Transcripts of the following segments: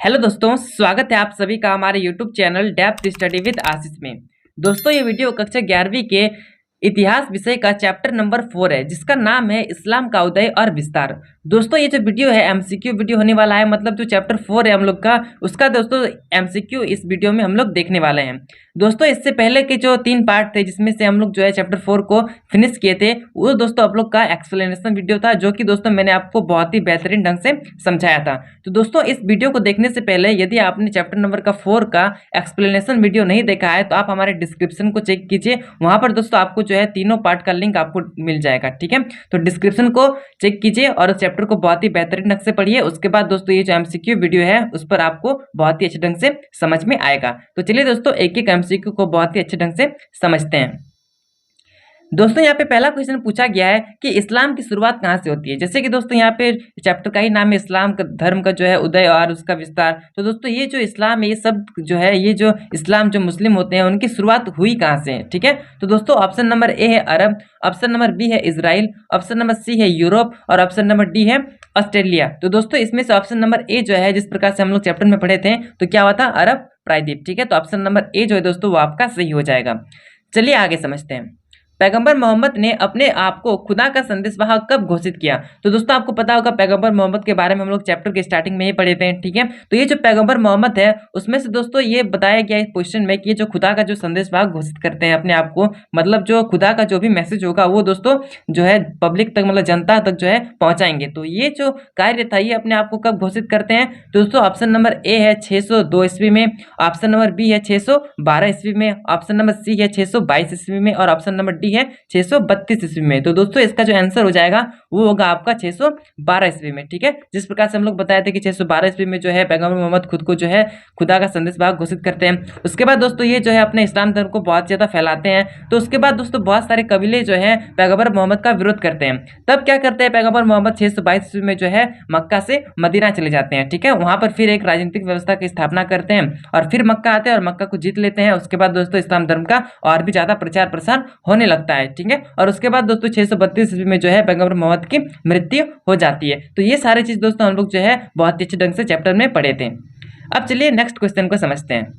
Hello दोस्तों, स्वागत है आप सभी का हमारे YouTube channel depth study with Ashish में। दोस्तों, ये वीडियो कक्षा 11वीं के इतिहास विषय का चैप्टर नंबर 4 है, जिसका नाम है इस्लाम का उदय और विस्तार। दोस्तों, ये जो वीडियो है एमसीक्यू वीडियो होने वाला है, मतलब जो चैप्टर 4 है हम लोग का, उसका दोस्तों एमसीक्यू इस वीडियो में हम लोग देखने वाले हैं। दोस्तों, इससे पहले के जो 3 पार्ट थे, जिसमें से हम लोग जो है चैप्टर 4 को फिनिश किए थे, वो दोस्तों आप लोग का एक्सप्लेनेशन वीडियो था, जो कि दोस्तों मैंने आपको बहुत ही बेहतरीन ढंग से समझाया था। तो दोस्तों, इस वीडियो को देखने से पहले यदि आपने चैप्टर नंबर का 4 का एक्सप्लेनेशन वीडियो नहीं देखा है, तो आप हमारे डिस्क्रिप्शन को चेक कीजिए। वहां पर दोस्तों आपको जो है तीनों पार्ट का लिंक आपको मिल जाएगा। ठीक है, तो डिस्क्रिप्शन को चेक कीजिए और उस चैप्टर को बहुत ही बेहतरीन ढंग से पढ़िए। उसके बाद दोस्तों ये जो एमसीक्यू वीडियो है, उस पर आपको बहुत ही अच्छे ढंग से समझ में आएगा। तो चलिए दोस्तों, एक एक एमसीक्यू को बहुत ही अच्छे ढंग से समझते हैं। दोस्तों, यहाँ पे पहला क्वेश्चन पूछा गया है कि इस्लाम की शुरुआत कहाँ से होती है। जैसे कि दोस्तों यहाँ पे चैप्टर का ही नाम है इस्लाम का धर्म का जो है उदय और उसका विस्तार। तो दोस्तों ये जो इस्लाम है, ये सब जो है, ये जो इस्लाम जो मुस्लिम होते हैं, उनकी शुरुआत हुई कहाँ से है। ठीक है, तो दोस्तों ऑप्शन नंबर ए है अरब, ऑप्शन नंबर बी है इजराइल, ऑप्शन नंबर सी है यूरोप और ऑप्शन नंबर डी है ऑस्ट्रेलिया। तो दोस्तों इसमें से ऑप्शन नंबर ए जो है, जिस प्रकार से हम लोग चैप्टर में पढ़े थे, तो क्या हुआ था, अरब प्रायद्वीप। ठीक है, तो ऑप्शन नंबर ए जो है दोस्तों वो आपका सही हो जाएगा। चलिए आगे समझते हैं। पैगंबर मोहम्मद ने अपने आप को खुदा का संदेशवाहक कब घोषित किया। तो दोस्तों आपको पता होगा पैगंबर मोहम्मद के बारे में हम लोग चैप्टर के स्टार्टिंग में ही पढ़े थे। ठीक है, तो ये जो पैगंबर मोहम्मद है, उसमें से दोस्तों ये बताया गया है क्वेश्चन में कि ये जो खुदा का जो संदेशवाहक घोषित करते हैं अपने आप को, मतलब जो खुदा का जो भी मैसेज होगा वो दोस्तों जो है पब्लिक तक, मतलब जनता तक जो है पहुंचाएंगे। तो ये जो कार्य था, ये अपने आप को कब घोषित करते हैं। तो दोस्तों ऑप्शन नंबर ए है 602 ईस्वी में, ऑप्शन नंबर बी है 612 ईस्वी में, ऑप्शन नंबर सी है 622 ईस्वी में और ऑप्शन नंबर डी है 632 ईस्वी में। तो दोस्तों इसका जो आंसर हो जाएगा वो होगा आपका 612 ईस्वी में। ठीक है, जिस प्रकार से हम लोग बताए थे कि 612 ईस्वी में जो है पैगंबर मोहम्मद खुद को जो है खुदा का संदेशवाहक घोषित करते हैं। उसके बाद दोस्तों ये जो है अपने इस्लाम धर्म को बहुत ज्यादा फैलाते हैं। तो उसके बाद दोस्तों बहुत सारे कबीले जो है पैगंबर मोहम्मद का विरोध करते हैं। तब क्या करते हैं, पैगंबर मोहम्मद 622 ईस्वी में जो है मक्का से मदीना चले जाते हैं। ठीक है, वहां पर फिर एक राजनीतिक व्यवस्था की स्थापना करते हैं और फिर मक्का आते हैं और मक्का को जीत लेते हैं। उसके बाद दोस्तों इस्लाम धर्म का और भी ज्यादा प्रचार प्रसार होने लगता है। ठीक है, और उसके बाद दोस्तों 632 ईस्वी में जो है पैगंबर मोहम्मद की मृत्यु हो जाती है। तो ये सारी चीज दोस्तों हम लोग जो है बहुत ही अच्छे ढंग से चैप्टर में पढ़े थे। अब चलिए नेक्स्ट क्वेश्चन को समझते हैं।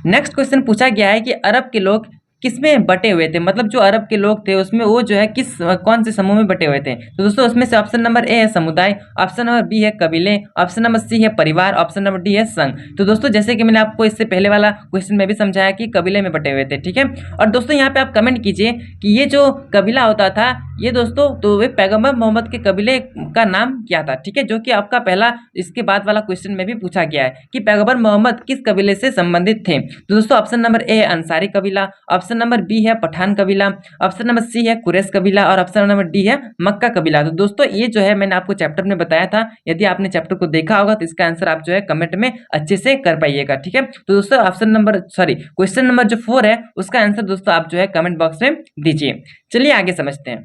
नेक्स्ट क्वेश्चन पूछा गया है कि अरब के लोग किसमें बटे हुए थे, मतलब जो अरब के लोग थे उसमें वो जो है कौन से समूह में बटे हुए थे। तो दोस्तों उसमें से ऑप्शन नंबर ए है समुदाय, ऑप्शन नंबर बी है कबीले, ऑप्शन नंबर सी है परिवार, ऑप्शन नंबर डी है संघ। तो दोस्तों जैसे कि मैंने आपको इससे पहले वाला क्वेश्चन में भी समझाया कि कबीले में बटे हुए थे। ठीक है, और दोस्तों यहाँ पे आप कमेंट कीजिए कि ये जो कबीला होता था, ये दोस्तों तो वे पैगंबर मोहम्मद के कबीले का नाम क्या था। ठीक है, जो कि आपका पहला इसके बाद वाला क्वेश्चन में भी पूछा गया है कि पैगंबर मोहम्मद किस कबीले से संबंधित थे। तो दोस्तों ऑप्शन नंबर ए है अंसारी कबीला, ऑप्शन नंबर बी है पठान कबीला, ऑप्शन नंबर सी है कुरैश कबीला और ऑप्शन नंबर डी है मक्का कबीला। तो दोस्तों ये जो है मैंने आपको चैप्टर में बताया था, यदि आपने चैप्टर को देखा होगा तो इसका आंसर आप जो है कमेंट में अच्छे से कर पाइएगा। ठीक है, तो दोस्तों ऑप्शन नंबर क्वेश्चन नंबर जो 4 है उसका आंसर दोस्तों आप जो है कमेंट बॉक्स में दीजिए। चलिए आगे समझते हैं।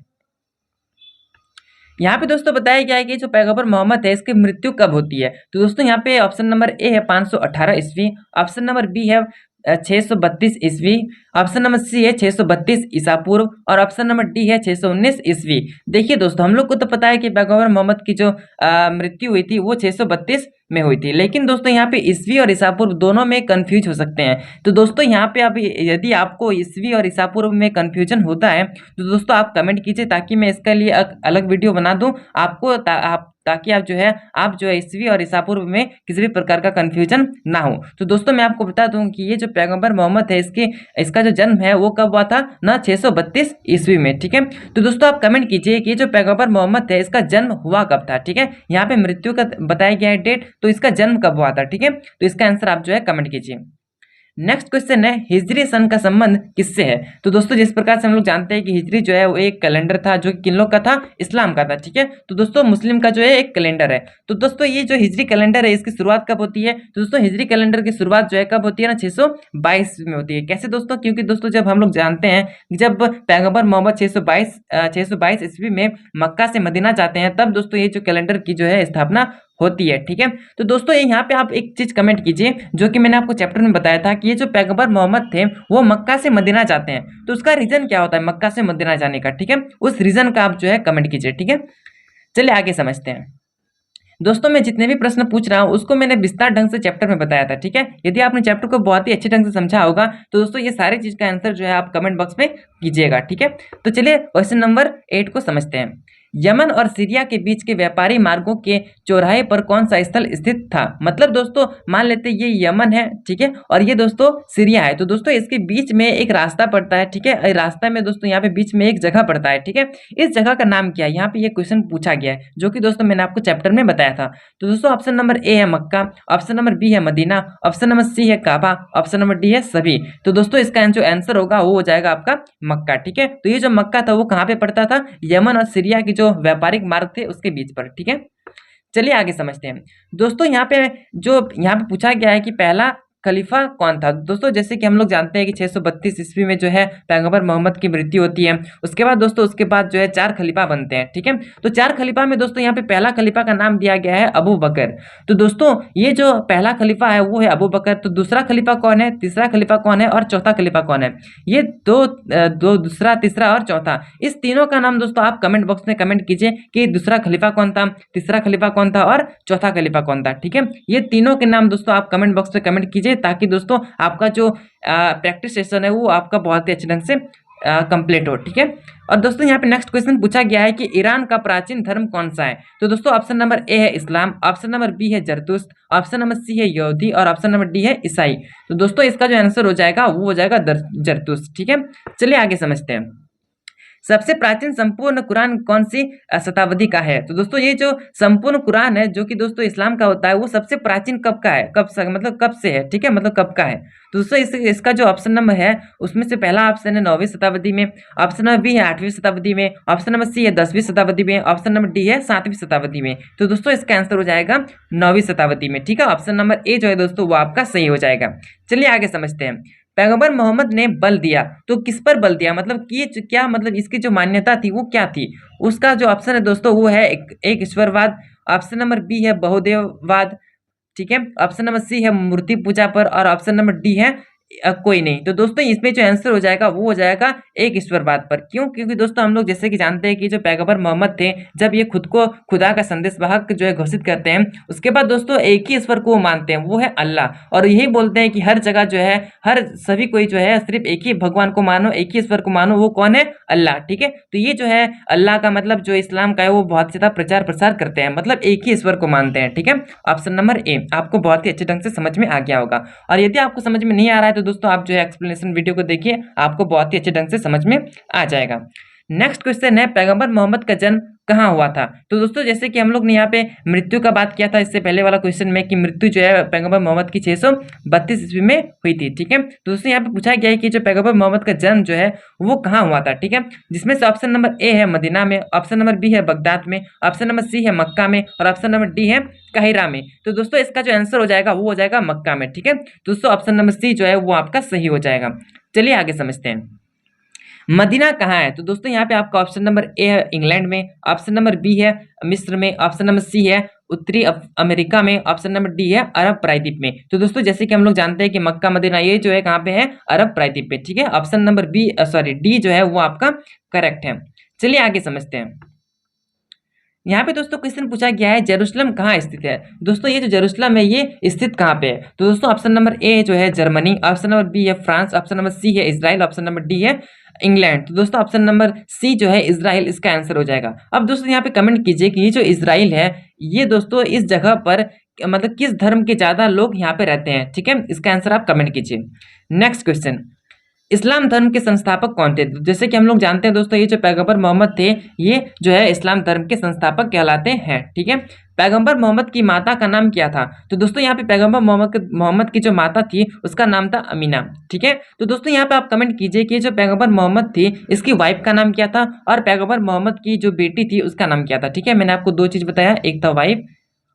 यहाँ पे दोस्तों बताया गया है कि जो पैगंबर मोहम्मद है इसकी मृत्यु कब होती है। तो दोस्तों यहाँ पे ऑप्शन नंबर ए है 518 ईस्वी, ऑप्शन नंबर बी है 632 ईस्वी, ऑप्शन नंबर सी है 632 ईसा पूर्व और ऑप्शन नंबर डी है 619 ईस्वी। देखिए दोस्तों हम लोग को तो पता है कि पैगंबर मोहम्मद की जो मृत्यु हुई थी वो 632 में हुई थी, लेकिन दोस्तों यहाँ पे ईस्वी और ईसा पूर्व दोनों में कंफ्यूज हो सकते हैं। तो दोस्तों यहाँ पे आप यदि आपको ईस्वी और ईसा पूर्व में कंफ्यूजन होता है तो दोस्तों आप कमेंट कीजिए, ताकि मैं इसके लिए अलग वीडियो बना दूं आपको, ताकि आप जो है ईस्वी और ईसा पूर्व में किसी भी प्रकार का कंफ्यूजन ना हो। तो दोस्तों मैं आपको बता दूं कि ये जो पैगंबर मोहम्मद है इसका जो जन्म है वो कब हुआ था ना, 632 ईस्वी में। ठीक है, तो दोस्तों आप कमेंट कीजिए कि जो पैगंबर मोहम्मद है इसका जन्म हुआ कब था। ठीक है, यहाँ पे मृत्यु का बताया गया है डेट, तो इसका जन्म कब हुआ था। ठीक है, तो इसका आंसर आप जो है कमेंट कीजिए। नेक्स्ट क्वेश्चन है हिजरी सन का संबंध किससे है। तो दोस्तों जिस प्रकार से हम लोग जानते हैं कि हिजरी जो है वो एक कैलेंडर था, जो कि किन लोग का था, इस्लाम का था। ठीक है, तो दोस्तों मुस्लिम का जो है एक कैलेंडर है। तो दोस्तों ये जो हिजरी कैलेंडर है इसकी शुरुआत कब होती है। तो दोस्तों हिजरी कैलेंडर की शुरुआत जो है कब होती है ना, 622 में होती है। कैसे दोस्तों, क्योंकि दोस्तों जब हम लोग जानते हैं जब पैगंबर मोहम्मद 622 ईस्वी में मक्का से मदीना जाते हैं, तब दोस्तों ये जो कैलेंडर की जो है स्थापना होती है। ठीक है, तो दोस्तों यहाँ पे आप एक चीज कमेंट कीजिए, जो कि मैंने आपको चैप्टर में बताया था कि ये जो पैगंबर मोहम्मद थे वो मक्का से मदीना जाते हैं, तो उसका रीजन क्या होता है मक्का से मदीना जाने का। ठीक है, उस रीजन का आप जो है कमेंट कीजिए। ठीक है, चलिए आगे समझते हैं। दोस्तों मैं जितने भी प्रश्न पूछ रहा हूँ उसको मैंने विस्तार ढंग से चैप्टर में बताया था, ठीक है। यदि आपने चैप्टर को बहुत ही अच्छे ढंग से समझा होगा तो दोस्तों ये सारी चीज का आंसर जो है आप कमेंट बॉक्स में कीजिएगा, ठीक है। तो चलिए क्वेश्चन नंबर 8 को समझते हैं। यमन और सीरिया के बीच के व्यापारी मार्गों के चौराहे पर कौन सा स्थल स्थित था। मतलब दोस्तों मान लेते ये यमन है, ठीक है, और ये दोस्तों सीरिया है। तो दोस्तों इसके बीच में एक रास्ता पड़ता है, ठीक है। रास्ता में दोस्तों यहाँ पे बीच में एक जगह पड़ता है, ठीक है। इस जगह का नाम क्या है, यहाँ पे ये क्वेश्चन पूछा गया है, जो कि दोस्तों मैंने आपको चैप्टर में बताया था। तो दोस्तों ऑप्शन नंबर ए है मक्का, ऑप्शन नंबर बी है मदीना, ऑप्शन नंबर सी है काबा, ऑप्शन नंबर डी है सभी। तो दोस्तों इसका जो आंसर होगा वो हो जाएगा आपका मक्का, ठीक है। तो ये जो मक्का था वो कहाँ पे पड़ता था, यमन और सीरिया की जो व्यापारिक मार्ग थे उसके बीच पर, ठीक है। चलिए आगे समझते हैं। दोस्तों यहाँ पे पूछा गया है कि पहला खलीफा कौन था। दोस्तों जैसे कि हम लोग जानते हैं कि 632 ईस्वी में जो है पैगंबर मोहम्मद की मृत्यु होती है। उसके बाद दोस्तों उसके बाद जो है 4 खलीफा बनते हैं, ठीक है। तो 4 खलीफा में दोस्तों यहाँ पे पहला खलीफा का नाम दिया गया है अबू बकर। तो दोस्तों ये जो पहला खलीफा है वो है अबू बकर। तो दूसरा खलीफा कौन है, तीसरा खलीफा कौन है और चौथा खलीफा कौन है। ये दो दूसरा, तीसरा और चौथा, इस तीनों का नाम दोस्तों आप कमेंट बॉक्स में कमेंट कीजिए कि दूसरा खलीफा कौन था, तीसरा खलीफा कौन था और चौथा खलीफा कौन था, ठीक है। ये तीनों के नाम दोस्तों आप कमेंट बॉक्स में कमेंट कीजिए, ताकि दोस्तों आपका जो प्रैक्टिस सेशन है वो आपका बहुत ही अच्छे ढंग से कंप्लीट हो, ठीक है। और दोस्तों यहाँ पे नेक्स्ट क्वेश्चन पूछा गया है कि ईरान का प्राचीन धर्म कौन सा है। तो दोस्तों ऑप्शन नंबर ए है इस्लाम, ऑप्शन नंबर बी है जरतुस्त, ऑप्शन नंबर सी है यहूदी और ऑप्शन नंबर डी है ईसाई। तो दोस्तों इसका जो आंसर हो जाएगा वो हो जाएगा जरतुस्त, ठीक है। चलिए आगे समझते हैं। सबसे प्राचीन संपूर्ण कुरान कौन सी शताब्दी का है। तो दोस्तों ये जो संपूर्ण कुरान है जो कि दोस्तों इस्लाम का होता है वो सबसे प्राचीन कब का है, मतलब कब से है, ठीक है, मतलब कब का है। तो दोस्तों इसका जो ऑप्शन नंबर है उसमें से पहला ऑप्शन है 9वीं शताब्दी में, ऑप्शन नंबर बी है 8वीं शताब्दी में, ऑप्शन नंबर सी है 10वीं शताब्दी में, ऑप्शन नंबर डी है 7वीं शताब्दी में। तो दोस्तों इसका आंसर हो जाएगा 9वीं शताब्दी में, ठीक है। ऑप्शन नंबर ए जो है दोस्तों वो आपका सही हो जाएगा। चलिए आगे समझते हैं। पैगंबर मोहम्मद ने बल दिया, तो किस पर बल दिया, मतलब कि क्या, मतलब इसकी जो मान्यता थी वो क्या थी। उसका जो ऑप्शन है दोस्तों वो है एक ईश्वरवाद, ऑप्शन नंबर बी है बहुदेववाद, ठीक है, ऑप्शन नंबर सी है मूर्ति पूजा पर और ऑप्शन नंबर डी है कोई नहीं। तो दोस्तों इसमें जो आंसर हो जाएगा वो हो जाएगा एक ईश्वरवाद पर। क्यों, क्योंकि दोस्तों हम लोग जैसे कि जानते हैं कि जो पैगंबर मोहम्मद थे जब ये खुद को खुदा का संदेशवाहक जो है घोषित करते हैं, उसके बाद दोस्तों एक ही ईश्वर को मानते हैं, वो है अल्लाह। और यही बोलते हैं कि हर जगह जो है हर सभी कोई जो है सिर्फ एक ही भगवान को मानो, एक ही ईश्वर को मानो, वो कौन है, अल्लाह, ठीक है। तो ये जो है अल्लाह का मतलब जो इस्लाम का है वो बहुत ज्यादा प्रचार प्रसार करते हैं, मतलब एक ही ईश्वर को मानते हैं, ठीक है। ऑप्शन नंबर ए आपको बहुत ही अच्छे ढंग से समझ में आ गया होगा। और यदि आपको समझ में नहीं आ रहा है तो दोस्तों आप जो है एक्सप्लेनेशन वीडियो को देखिए, आपको बहुत ही अच्छे ढंग से समझ में आ जाएगा। नेक्स्ट क्वेश्चन है पैगंबर मोहम्मद का जन्म कहाँ हुआ था। तो दोस्तों जैसे कि हम लोग ने यहाँ पे मृत्यु का बात किया था इससे पहले वाला क्वेश्चन में कि मृत्यु जो है पैगंबर मोहम्मद की 632 ईस्वी में हुई थी, ठीक है। तो दोस्तों यहाँ पे पूछा गया है कि जो पैगंबर मोहम्मद का जन्म जो है वो कहाँ हुआ था, ठीक है। जिसमें से ऑप्शन नंबर ए है मदीना में, ऑप्शन नंबर बी है बगदाद में, ऑप्शन नंबर सी है मक्का में और ऑप्शन नंबर डी है काहिरा में। तो दोस्तों इसका जो आंसर हो जाएगा वो हो जाएगा मक्का में, ठीक है। दोस्तों ऑप्शन नंबर सी जो है वो आपका सही हो जाएगा। चलिए आगे समझते हैं। मदीना कहाँ है। तो दोस्तों यहाँ पे आपका ऑप्शन नंबर ए है इंग्लैंड में, ऑप्शन नंबर बी है मिस्र में, ऑप्शन नंबर सी है उत्तरी अमेरिका में, ऑप्शन नंबर डी है अरब प्रायद्वीप में। तो दोस्तों जैसे कि हम लोग जानते हैं कि मक्का मदीना ये जो है कहाँ पे है, अरब प्रायद्वीप पे, ठीक है। ऑप्शन नंबर डी जो है वो आपका करेक्ट है। चलिए आगे समझते हैं। यहाँ पे दोस्तों क्वेश्चन पूछा गया है जेरूशलम कहाँ स्थित है। दोस्तों ये जो जेरूशलम है ये स्थित कहाँ पे है। तो दोस्तों ऑप्शन नंबर ए जो है जर्मनी, ऑप्शन नंबर बी है फ्रांस, ऑप्शन नंबर सी है इजराइल, ऑप्शन नंबर डी है इंग्लैंड। तो दोस्तों ऑप्शन नंबर सी जो है इजराइल इसका आंसर हो जाएगा। अब दोस्तों यहाँ पे कमेंट कीजिए कि ये जो इजराइल है ये दोस्तों इस जगह पर मतलब किस धर्म के ज्यादा लोग यहाँ पे रहते हैं, ठीक है। इसका आंसर आप कमेंट कीजिए। नेक्स्ट क्वेश्चन, इस्लाम धर्म के संस्थापक कौन थे। जैसे कि हम लोग जानते हैं दोस्तों ये जो पैगंबर मोहम्मद थे ये जो है इस्लाम धर्म के संस्थापक कहलाते हैं, ठीक है। पैगंबर मोहम्मद की माता का नाम क्या था। तो दोस्तों यहाँ पे पैगंबर मोहम्मद की जो माता थी उसका नाम था अमीना, ठीक है। तो दोस्तों यहाँ पे आप कमेंट कीजिए कि जो पैगंबर मोहम्मद थी इसकी वाइफ का नाम क्या था और पैगंबर मोहम्मद की जो बेटी थी उसका नाम क्या था, ठीक है। मैंने आपको 2 चीज बताया, एक था वाइफ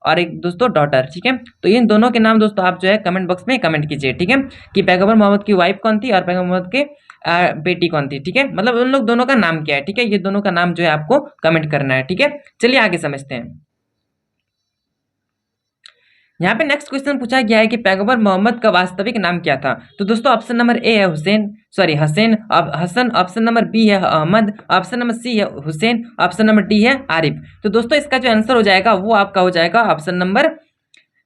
और एक दोस्तों डॉटर, ठीक है। तो इन दोनों के नाम दोस्तों आप जो है कमेंट बॉक्स में कमेंट कीजिए, ठीक है, कि पैगंबर मोहम्मद की वाइफ कौन थी और पैगंबर मोहम्मद के बेटी कौन थी, ठीक है। मतलब उन लोग दोनों का नाम क्या है, ठीक है। ये दोनों का नाम जो है आपको कमेंट करना है, ठीक है। चलिए आगे समझते हैं। यहाँ पे नेक्स्ट क्वेश्चन पूछा गया है कि पैगंबर मोहम्मद का वास्तविक नाम क्या था। तो दोस्तों ऑप्शन नंबर ए है Hasan, Hasan, option number B है अहमद, ऑप्शन नंबर सी है हुसैन, ऑप्शन नंबर डी है आरिफ। तो दोस्तों इसका जो आंसर हो जाएगा वो आपका हो जाएगा ऑप्शन नंबर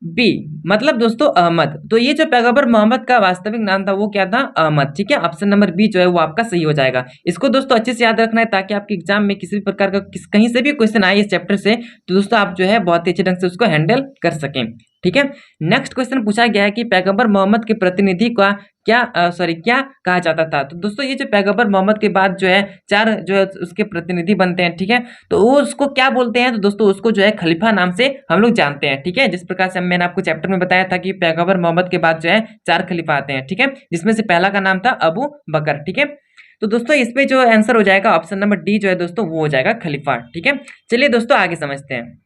बी, मतलब दोस्तों अहमद। तो ये जो पैगंबर मोहम्मद का वास्तविक नाम था वो क्या था, अहमद। ठीक है, ऑप्शन नंबर बी जो है वो आपका सही हो जाएगा। इसको दोस्तों अच्छे से याद रखना है ताकि आपके एग्जाम में किसी भी प्रकार का कहीं से भी क्वेश्चन आए इस चैप्टर से तो दोस्तों आप जो है बहुत ही अच्छे ढंग से उसको हैंडल कर सकें। ठीक है, नेक्स्ट क्वेश्चन पूछा गया है कि पैगंबर मोहम्मद के प्रतिनिधि का क्या क्या कहा जाता था। तो दोस्तों ये जो पैगंबर मोहम्मद के बाद जो है चार जो है उसके प्रतिनिधि बनते हैं, ठीक है, तो वो उसको क्या बोलते हैं, तो दोस्तों उसको जो है खलीफा नाम से हम लोग जानते हैं। ठीक है, जिस प्रकार से मैंने आपको चैप्टर में बताया था कि पैगंबर मोहम्मद के बाद जो है चार खलीफा आते हैं। ठीक है, जिसमें से पहला का नाम था अबू बकर। ठीक है, तो दोस्तों इसमें जो आंसर हो जाएगा ऑप्शन नंबर डी जो है दोस्तों वो हो जाएगा खलीफा। ठीक है, चलिए दोस्तों आगे समझते हैं।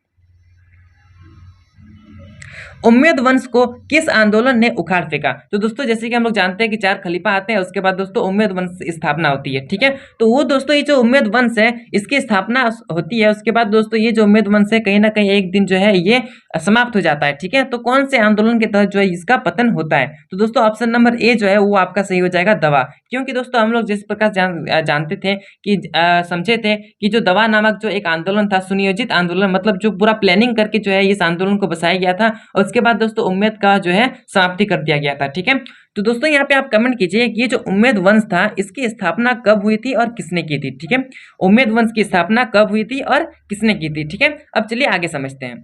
उम्मयद वंश को किस आंदोलन ने उखाड़ फेंका। तो दोस्तों जैसे कि हम लोग जानते हैं कि चार खलीफा आते हैं, उसके बाद दोस्तों उम्मयद वंश स्थापना होती है। ठीक है, तो वो दोस्तों ये जो उम्मयद वंश है इसकी स्थापना होती है, उसके बाद दोस्तों ये जो उम्मयद वंश है कहीं ना कहीं एक दिन जो है ये समाप्त हो जाता है। ठीक है, तो कौन से आंदोलन के तहत जो है इसका पतन होता है। तो दोस्तों ऑप्शन नंबर ए जो है वो आपका सही हो जाएगा दवा। क्योंकि दोस्तों हम लोग जिस प्रकार जानते थे कि समझे थे कि जो दवा नामक जो एक आंदोलन था, सुनियोजित आंदोलन, मतलब जो पूरा प्लानिंग करके जो है इस आंदोलन को बसाया गया था और उसके बाद दोस्तों उम्मयद का जो है समाप्ति कर दिया गया था। ठीक है, तो दोस्तों यहाँ पे आप कमेंट कीजिए कि ये जो उम्मयद वंश था इसकी स्थापना कब हुई थी और किसने की थी। ठीक है, उम्मयद वंश की स्थापना कब हुई थी और किसने की थी। ठीक है, अब चलिए आगे समझते हैं।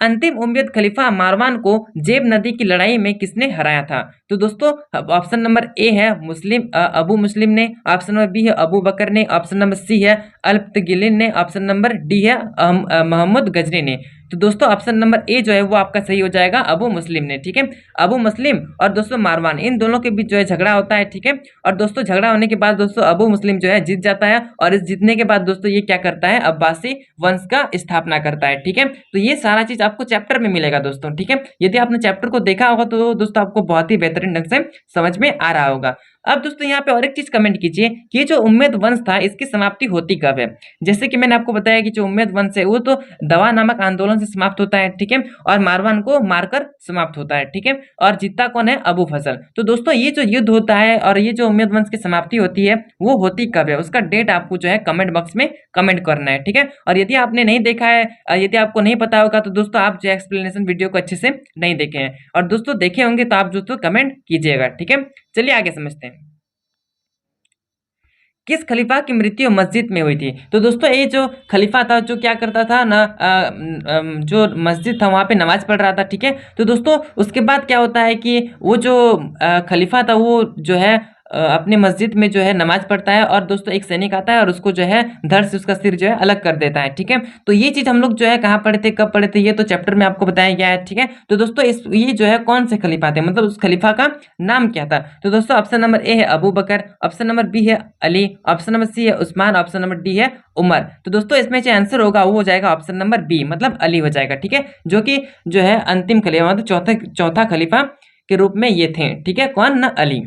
अंतिम उम्मयद खलीफा मारवान को जेब नदी की लड़ाई में किसने हराया था। तो दोस्तों ऑप्शन नंबर ए है अबू मुस्लिम ने, ऑप्शन नंबर बी है अबू बकर ने, ऑप्शन नंबर सी है अल्पतगिलिन ने, ऑप्शन नंबर डी है मोहम्मद गजनी ने। तो दोस्तों ऑप्शन नंबर ए जो है वो आपका सही हो जाएगा अबू मुस्लिम ने। ठीक है, अबू मुस्लिम और दोस्तों मारवान इन दोनों के बीच जो है झगड़ा होता है। ठीक है, और दोस्तों झगड़ा होने के बाद दोस्तों अबू मुस्लिम जो है जीत जाता है और इस जीतने के बाद दोस्तों ये क्या करता है, अब्बासी वंश का स्थापना करता है। ठीक है, तो ये सारा चीज आपको चैप्टर में मिलेगा दोस्तों। ठीक है, यदि आपने चैप्टर को देखा होगा तो दोस्तों आपको बहुत ही बेहतरीन ढंग से समझ में आ रहा होगा। अब दोस्तों यहाँ पे और एक चीज कमेंट कीजिए कि ये जो उम्मयद वंश था इसकी समाप्ति होती कब है। जैसे कि मैंने आपको बताया कि जो उम्मयद वंश है वो तो दवा नामक आंदोलन से समाप्त होता है। ठीक है, और मारवान को मारकर समाप्त होता है। ठीक है, और जीतता कौन है, अबू फजल। तो दोस्तों ये जो युद्ध होता है और ये जो उम्मयद वंश की समाप्ति होती है वो होती कब है, उसका डेट आपको जो है कमेंट बॉक्स में कमेंट करना है। ठीक है, और यदि आपने नहीं देखा है, यदि आपको नहीं पता होगा तो दोस्तों आप जो एक्सप्लेनेशन वीडियो को अच्छे से नहीं देखे हैं, और दोस्तों देखे होंगे तो आप दोस्तों कमेंट कीजिएगा। ठीक है, चलिए आगे समझते हैं। किस खलीफा की मृत्यु मस्जिद में हुई थी। तो दोस्तों ये जो खलीफा था जो क्या करता था ना, जो मस्जिद था वहाँ पे नमाज पढ़ रहा था। ठीक है, तो दोस्तों उसके बाद क्या होता है कि वो जो खलीफा था वो जो है अपनी मस्जिद में जो है नमाज पढ़ता है और दोस्तों एक सैनिक आता है और उसको जो है धड़ से उसका सिर जो है अलग कर देता है। ठीक है, तो ये चीज हम लोग जो है कहाँ पढ़े थे, कब पढ़े थे, ये तो चैप्टर में आपको बताया गया है। ठीक है, तो दोस्तों ये जो है कौन से खलीफा थे, मतलब उस खलीफा का नाम क्या था। तो दोस्तों ऑप्शन नंबर ए है अबू बकर, ऑप्शन नंबर बी है अली, ऑप्शन नंबर सी है उस्मान, ऑप्शन नंबर डी है उमर। तो दोस्तों इसमें जो आंसर होगा वो हो जाएगा ऑप्शन नंबर बी, मतलब अली हो जाएगा। ठीक है, जो कि जो है अंतिम खलीफा, मतलब चौथा खलीफा के रूप में ये थे। ठीक है, कौन ना, अली।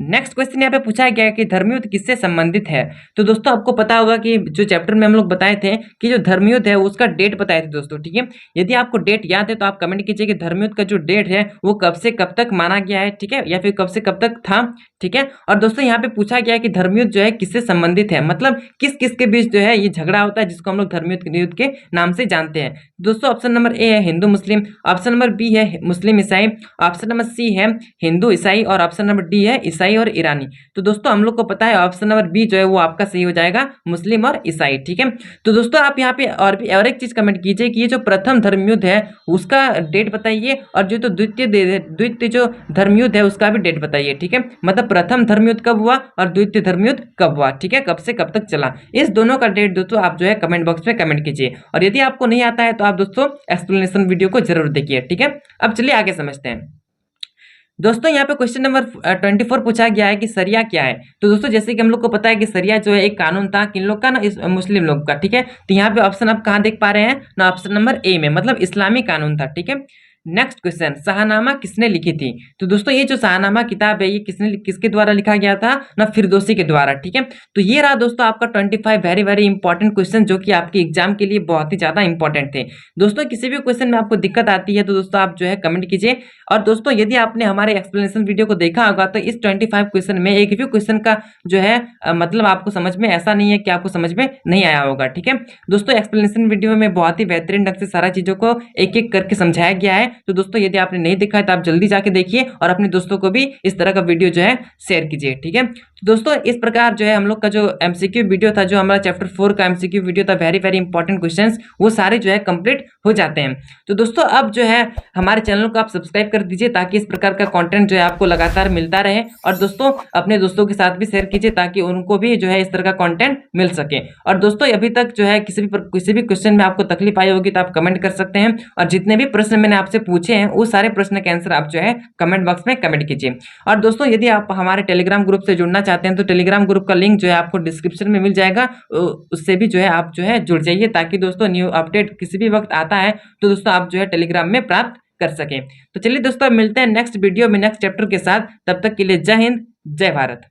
नेक्स्ट क्वेश्चन यहाँ पे पूछा गया है कि धर्मयुद्ध किससे संबंधित है। तो दोस्तों आपको पता होगा कि जो चैप्टर में हम लोग बताए थे कि जो धर्मयुद्ध है उसका डेट बताए थे दोस्तों। ठीक है, यदि आपको डेट याद है तो आप कमेंट कीजिए कि धर्मयुद्ध का जो डेट है वो कब से कब तक माना गया है। ठीक है, या फिर कब से कब तक था। ठीक है, और दोस्तों यहाँ पे पूछा गया है कि धर्मयुद्ध जो है किससे संबंधित है, मतलब किस किस के बीच जो है ये झगड़ा होता है जिसको हम लोग धर्मयुद्ध के नाम से जानते हैं। दोस्तों ऑप्शन नंबर ए है हिंदू मुस्लिम, ऑप्शन नंबर बी है मुस्लिम ईसाई, ऑप्शन नंबर सी है हिंदू ईसाई और ऑप्शन नंबर डी है ईसाई और ईरानी। तो दोस्तों हम लोग को पता है ऑप्शन नंबर बी जो है वो आपका सही हो जाएगा, मुस्लिम और ईसाई। ठीक है, तो दोस्तों आप यहाँ पे और एक चीज कमेंट कीजिए कि ये जो प्रथम धर्मयुद्ध है उसका डेट बताइए और जो तो द्वितीय जो धर्मयुद्ध है उसका भी डेट बताइए। ठीक है, मतलब प्रथम धर्मयुद्ध कब हुआ और द्वितीय धर्मयुद्ध कब हुआ। ठीक है, कब से कब तक चला, इस दोनों का डेट दोस्तों आप जो है कमेंट बॉक्स में कमेंट कीजिए। और यदि आपको नहीं आता है तो आप दोस्तों एक्सप्लेनेशन वीडियो को जरूर देखिए। ठीक है, अब चलिए आगे समझते हैं। दोस्तों यहाँ पे क्वेश्चन नंबर 24 पूछा गया है कि सरिया क्या है। तो दोस्तों जैसे कि हम लोग को पता है कि सरिया जो है एक कानून था किन लोग का ना, मुस्लिम लोग का। ठीक है, तो यहाँ पे ऑप्शन आप कहाँ देख पा रहे हैं ना, ऑप्शन नंबर ए में, मतलब इस्लामी कानून था। ठीक है, नेक्स्ट क्वेश्चन, शाहनामा किसने लिखी थी? तो दोस्तों ये जो शाहनामा किताब है ये किसके द्वारा लिखा गया था ना, फिरदौसी के द्वारा। ठीक है, तो ये रहा दोस्तों आपका 25 वेरी वेरी इंपॉर्टेंट क्वेश्चन जो कि आपके एग्जाम के लिए बहुत ही ज्यादा इंपॉर्टेंट थे। दोस्तों किसी भी क्वेश्चन में आपको दिक्कत आती है तो दोस्तों आप जो है कमेंट कीजिए। और दोस्तों यदि आपने हमारे एक्सप्लेनेशन वीडियो को देखा होगा तो इस 25 क्वेश्चन में एक भी क्वेश्चन का जो है मतलब आपको समझ में ऐसा नहीं है कि आपको समझ में नहीं आया होगा। ठीक है दोस्तों, एक्सप्लेनेशन वीडियो में बहुत ही बेहतरीन ढंग से सारा चीजों को एक एक करके समझाया गया है। तो दोस्तों यदि आपने नहीं देखा है तो आप जल्दी जाके देखिए और अपने दोस्तों को भी इस तरह का वीडियो जो है शेयर कीजिए। ठीक है, तो दोस्तों इस प्रकार जो है हम लोग का जो एमसीक्यू वीडियो था, जो हमारा चैप्टर 4 का एमसीक्यू वीडियो था, वेरी वेरी इंपॉर्टेंट क्वेश्चंस, वो सारे जो है कंप्लीट हो जाते हैं। तो दोस्तों अब जो है हमारे चैनल को आप सब्सक्राइब कर दीजिए ताकि इस प्रकार का कंटेंट जो है आपको लगातार मिलता रहे। और दोस्तों अपने दोस्तों के साथ भी शेयर कीजिए ताकि उनको भी जो है इस तरह का कंटेंट मिल सके। और दोस्तों अभी तक जो है किसी भी क्वेश्चन में आपको तकलीफ आई होगी तो आप कमेंट कर सकते हैं। और जितने भी प्रश्न मैंने आपसे पूछे हैं वो सारे प्रश्न के आंसर आप जो है कमेंट बॉक्स में कमेंट कीजिए। और दोस्तों यदि आप हमारे टेलीग्राम ग्रुप से जुड़ना चाहते हैं तो टेलीग्राम ग्रुप का लिंक जो है आपको डिस्क्रिप्शन में मिल जाएगा, उससे भी जो है आप जो है जुड़ जाइए ताकि दोस्तों न्यू अपडेट किसी भी वक्त आता है तो दोस्तों आप जो है टेलीग्राम में प्राप्त कर सकें। तो चलिए दोस्तों मिलते हैं नेक्स्ट वीडियो में नेक्स्ट चैप्टर के साथ, तब तक के लिए जय हिंद जय भारत।